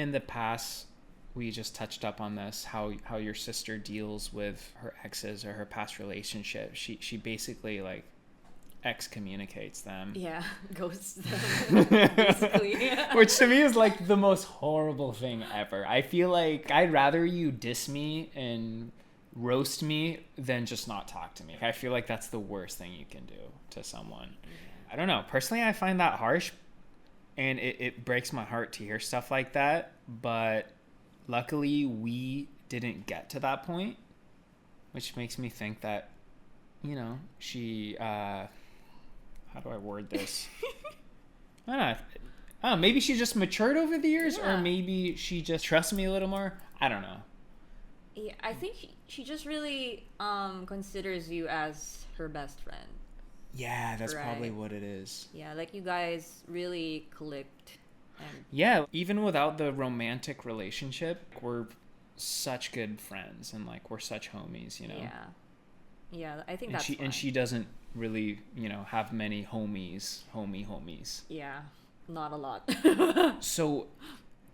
in the past, we just touched up on this, how your sister deals with her exes or her past relationship. She basically like excommunicates them. Yeah, ghosts them, basically. Which to me is like the most horrible thing ever. I feel like I'd rather you diss me and roast me than just not talk to me. I feel like that's the worst thing you can do to someone. I don't know. Personally, I find that harsh, and it breaks my heart to hear stuff like that. But luckily, we didn't get to that point, which makes me think that, you know, she... how do I word this? I don't know. Maybe she just matured over the years, or maybe she just trusts me a little more. I don't know. Yeah, I think she just really considers you as her best friend. Yeah, that's right? Probably what it is. Yeah, like you guys really clicked. And... Yeah, even without the romantic relationship, we're such good friends, and like we're such homies, you know? Yeah. Yeah, I think and that's fine. And she doesn't really, you know, have many homies. Yeah, not a lot. So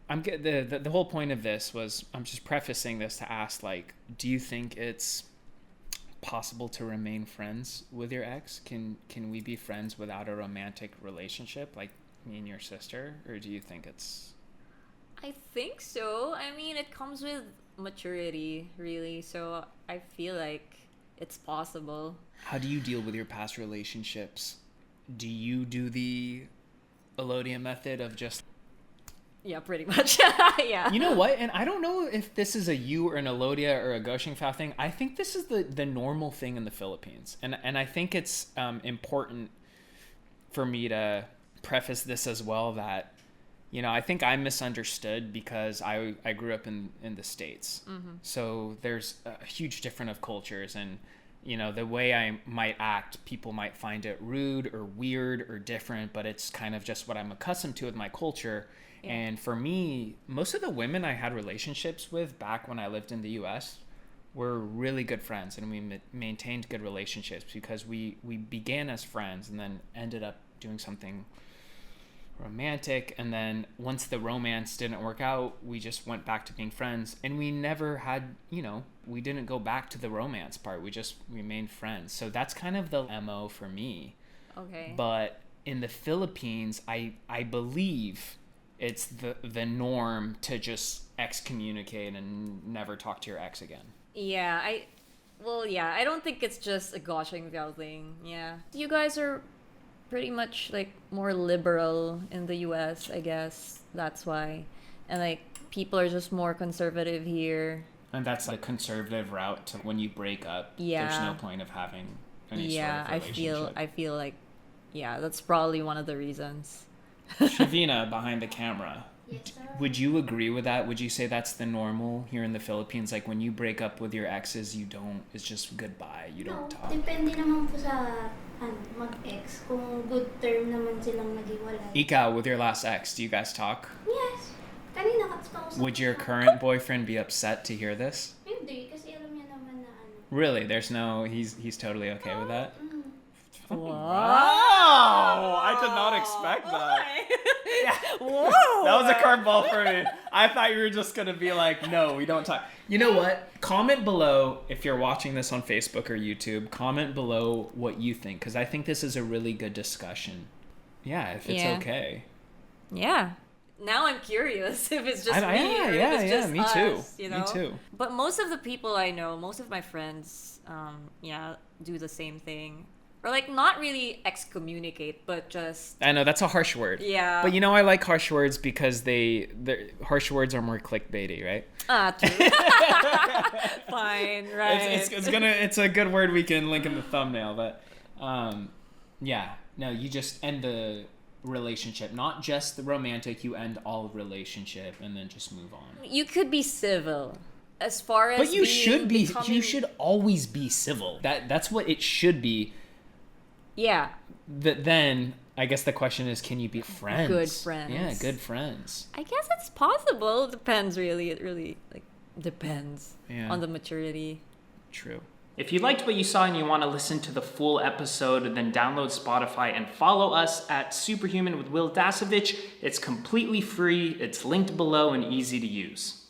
the whole point of this was, I'm just prefacing this to ask, like, do you think it's possible to remain friends with your ex? Can we be friends without a romantic relationship, like me and your sister? Or do you think it's... I think so. I mean, it comes with maturity, really. So I feel like it's possible. How do you deal with your past relationships? Do you do the Elodia method of just... Yeah, pretty much. Yeah. You know what? And I don't know if this is a you or an Elodia or a Gosiengfiao thing. I think this is the normal thing in the Philippines. And I think it's important for me to preface this as well, that, you know, I think I'm misunderstood because I grew up in the States. Mm-hmm. So there's a huge difference of cultures, and, you know, the way I might act, people might find it rude or weird or different, but it's kind of just what I'm accustomed to with my culture. Yeah. And for me, most of the women I had relationships with back when I lived in the US were really good friends, and we maintained good relationships because we began as friends and then ended up doing something romantic, and then once the romance didn't work out, we just went back to being friends, and we never had, you know, we didn't go back to the romance part, we just remained friends. So that's kind of the MO for me. Okay. But in the Philippines, I believe it's the norm to just excommunicate and never talk to your ex again. Yeah, I don't think it's just a Gosiengfiao thing. Yeah. You guys are pretty much like more liberal in the US, I guess. That's why. And like people are just more conservative here. And that's the conservative route to when you break up. Yeah. There's no point of having any sort of relationship. I feel like, yeah, that's probably one of the reasons. Shavina behind the camera. Yes, sir. Would you agree with that? Would you say that's the normal here in the Philippines? Like when you break up with your exes, it's just goodbye. You don't talk. Depende naman po sa mag-ex. Kung good term naman silang maghiwalay. Ikaw, with your last ex, do you guys talk? Yes. Kanina kausap. Would your current boyfriend be upset to hear this? Hindi, kasi alam niya naman na ano. Really? He's totally okay with that? Wow! I did not expect that. Yeah. Whoa! That was a curveball for me. I thought you were just going to be like, no, we don't talk. You know what? Comment below, if you're watching this on Facebook or YouTube, comment below what you think, because I think this is a really good discussion. Yeah, if it's okay. Yeah. Now I'm curious if it's just me or if it's just me us, too. you know? Me too. But most of the people I know, most of my friends, do the same thing. Or like not really excommunicate, but just... I know, that's a harsh word. Yeah. But you know, I like harsh words because harsh words are more clickbaity, right? True. Fine, right. It's a good word we can link in the thumbnail, but you just end the relationship, not just the romantic, you end all relationship and then just move on. You could be civil. As far as But you becoming... should always be civil. That's what it should be. Yeah. Then I guess the question is, can you be friends? Good friends. Yeah, good friends. I guess it's possible. Depends, really. It really depends on the maturity. True. If you liked what you saw and you want to listen to the full episode, then download Spotify and follow us at Superhuman with Will Dasovich. It's completely free, it's linked below and easy to use.